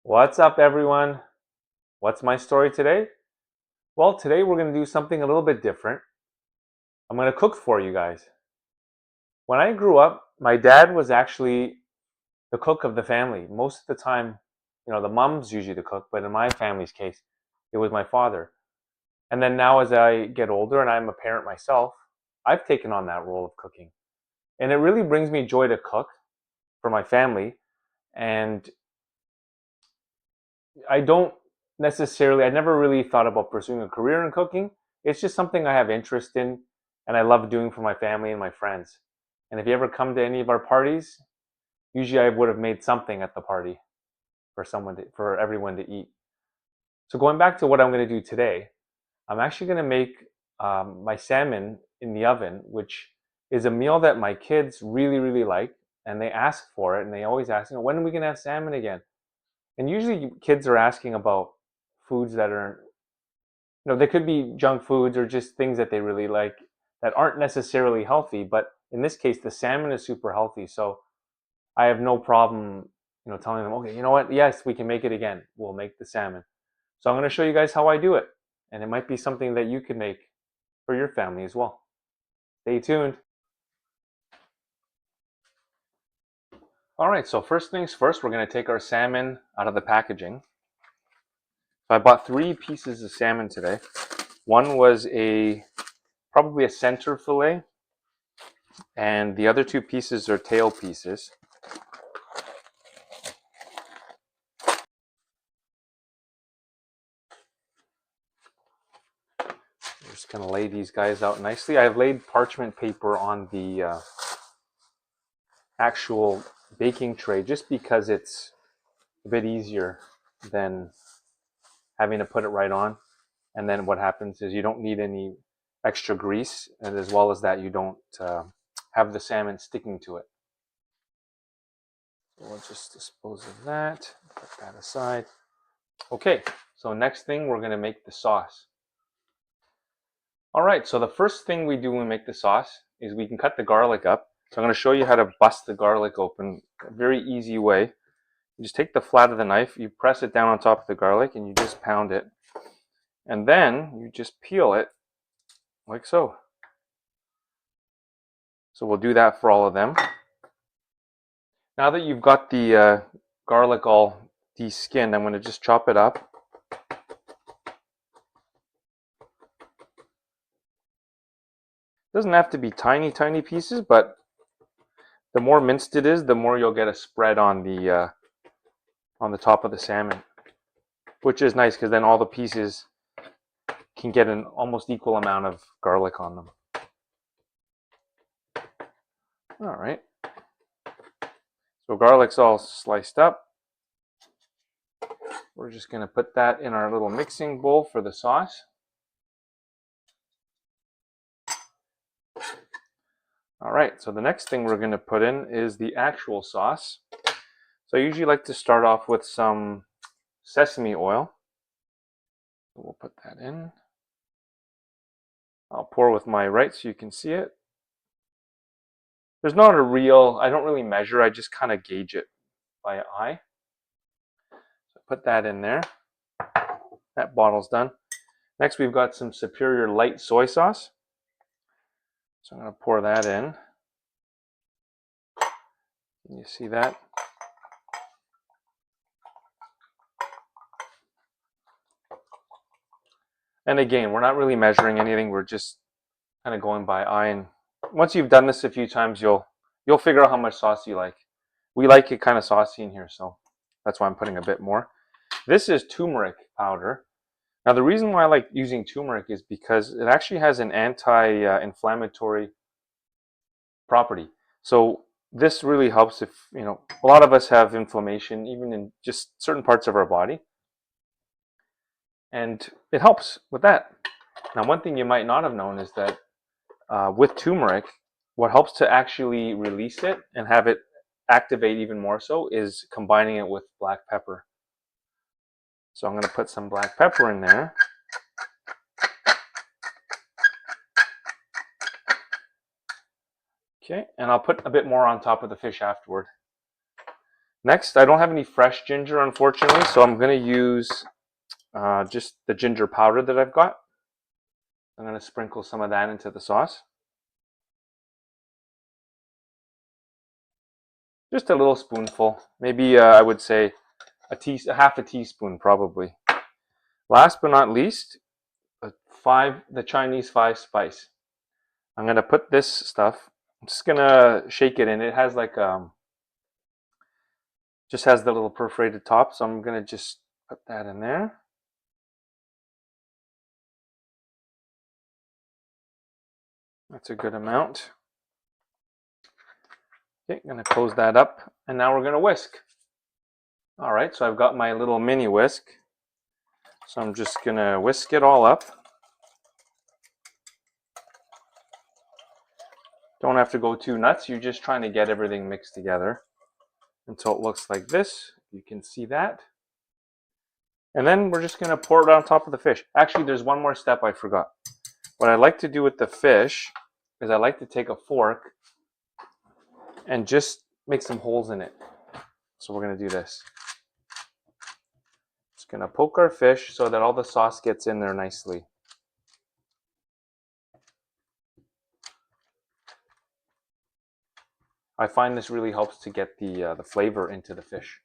What's up, everyone? What's my story today? Well, today we're going to do something a little bit different. I'm going to cook for you guys. When I grew up, my dad was actually the cook of the family. Most of the time, the mom's usually the cook, but in my family's case, it was my father. And then now, as I get older and I'm a parent myself, I've taken on that role of cooking. And it really brings me joy to cook for my family. And I never really thought about pursuing a career in cooking. It's just something I have interest in and I love doing for my family and my friends. And if you ever come to any of our parties, usually I would have made something at the party for everyone to eat. So going back to what I'm going to do today, I'm actually going to make my salmon in the oven, which is a meal that my kids really, really like. And they ask for it and they always ask, when are we going to have salmon again? And usually kids are asking about foods that are, they could be junk foods or just things that they really like that aren't necessarily healthy. But in this case, the salmon is super healthy. So I have no problem, telling them, okay, you know what? Yes, we can make it again. We'll make the salmon. So I'm going to show you guys how I do it. And it might be something that you can make for your family as well. Stay tuned. All right, so first things first, we're going to take our salmon out of the packaging. So I bought 3 pieces of salmon today. One was probably a center fillet, and the other 2 pieces are tail pieces. I'm just going to lay these guys out nicely. I've laid parchment paper on the actual baking tray just because it's a bit easier than having to put it right on. And then what happens is you don't need any extra grease, and as well as that, you don't have the salmon sticking to it. So we'll just dispose of that, put that aside. Okay, so next thing, we're going to make the sauce. All right, so the first thing we do when we make the sauce is we can cut the garlic up. So I'm going to show you how to bust the garlic open. A very easy way. You just take the flat of the knife, you press it down on top of the garlic, and you just pound it. And then you just peel it like so. So we'll do that for all of them. Now that you've got the garlic all de-skinned, I'm going to just chop it up. Doesn't have to be tiny, tiny pieces, but the more minced it is, the more you'll get a spread on the top of the salmon, which is nice because then all the pieces can get an almost equal amount of garlic on them. All right. So garlic's all sliced up. We're just going to put that in our little mixing bowl for the sauce. All right, so the next thing we're going to put in is the actual sauce. So I usually like to start off with some sesame oil. So we'll put that in. I'll pour with my right so you can see it. There's not I don't really measure, I just kind of gauge it by eye. So put that in there. That bottle's done. Next, we've got some Superior Light soy sauce. So I'm going to pour that in. Can you see that? And again, we're not really measuring anything. We're just kind of going by eye. And once you've done this a few times, you'll figure out how much sauce you like. We like it kind of saucy in here, so that's why I'm putting a bit more. This is turmeric powder. Now, the reason why I like using turmeric is because it actually has an anti-inflammatory property. So this really helps if, a lot of us have inflammation, even in just certain parts of our body. And it helps with that. Now, one thing you might not have known is that with turmeric, what helps to actually release it and have it activate even more so is combining it with black pepper. So I'm going to put some black pepper in there. Okay, and I'll put a bit more on top of the fish afterward. Next, I don't have any fresh ginger, unfortunately, so I'm going to use just the ginger powder that I've got. I'm going to sprinkle some of that into the sauce. Just a little spoonful. Maybe I would say a half a teaspoon probably. Last but not least, the Chinese 5 spice. I'm going to put this stuff. I'm just going to shake it in. It has like just has the little perforated top, so I'm going to just put that in there. That's a good amount. Okay, I'm going to close that up, and now we're going to whisk. All right, so I've got my little mini whisk. So I'm just going to whisk it all up. Don't have to go too nuts. You're just trying to get everything mixed together until it looks like this. You can see that. And then we're just going to pour it on top of the fish. Actually, there's one more step I forgot. What I like to do with the fish is I like to take a fork and just make some holes in it. So we're going to do this. Just going to poke our fish so that all the sauce gets in there nicely. I find this really helps to get the flavor into the fish.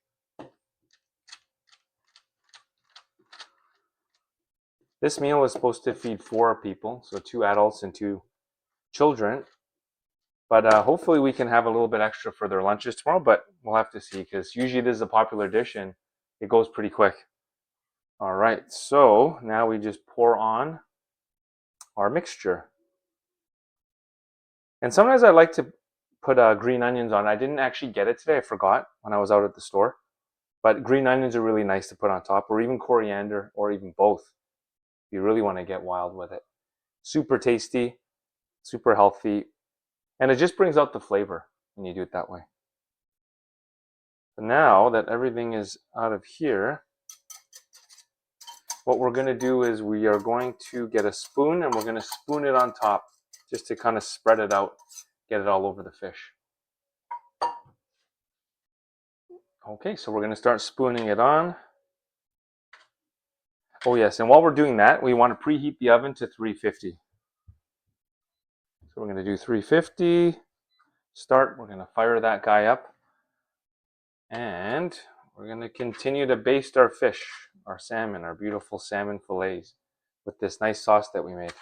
This meal is supposed to feed 4 people, so 2 adults and 2 children. But hopefully we can have a little bit extra for their lunches tomorrow, but we'll have to see, because usually this is a popular dish and it goes pretty quick. All right, so now we just pour on our mixture. And sometimes I like to put green onions on. I didn't actually get it today. I forgot when I was out at the store. But green onions are really nice to put on top, or even coriander, or even both. If you really want to get wild with it. Super tasty, super healthy. And it just brings out the flavor when you do it that way. So now that everything is out of here, what we're going to do is we are going to get a spoon and we're going to spoon it on top just to kind of spread it out, get it all over the fish. Okay, so we're going to start spooning it on. Oh yes, and while we're doing that, we want to preheat the oven to 350. So we're going to do 350, start, we're going to fire that guy up, and we're going to continue to baste our fish, our salmon, our beautiful salmon fillets with this nice sauce that we made.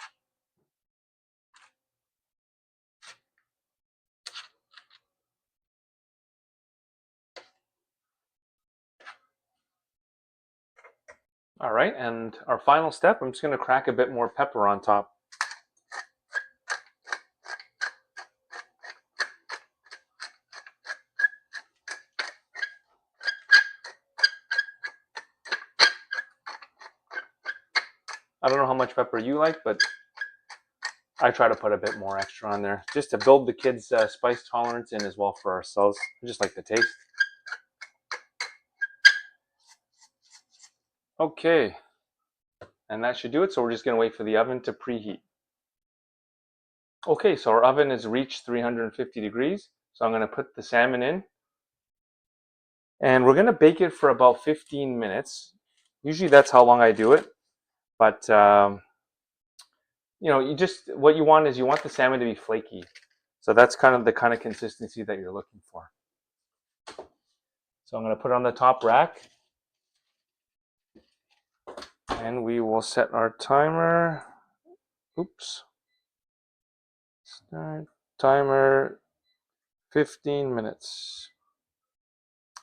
All right, and our final step, I'm just going to crack a bit more pepper on top. I don't know how much pepper you like, but I try to put a bit more extra on there just to build the kids' spice tolerance and as well for ourselves. I just like the taste. Okay, and that should do it. So we're just going to wait for the oven to preheat. Okay, so our oven has reached 350 degrees. So I'm going to put the salmon in. And we're going to bake it for about 15 minutes. Usually that's how long I do it. But, you know, what you want is you want the salmon to be flaky. So that's kind of the kind of consistency that you're looking for. So I'm going to put it on the top rack. And we will set our timer. Oops. Start timer 15 minutes.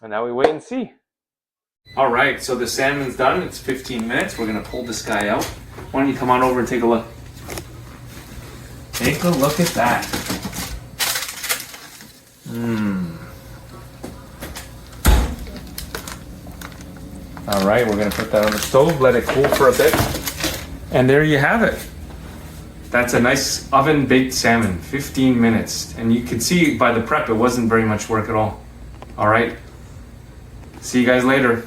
And now we wait and see. All right, so the salmon's done. It's 15 minutes. We're going to pull this guy out. Why don't you come on over and take a look? Take a look at that. All right, we're going to put that on the stove, let it cool for a bit. And there you have it. That's a nice oven-baked salmon, 15 minutes. And you can see by the prep, it wasn't very much work at all. All right, see you guys later.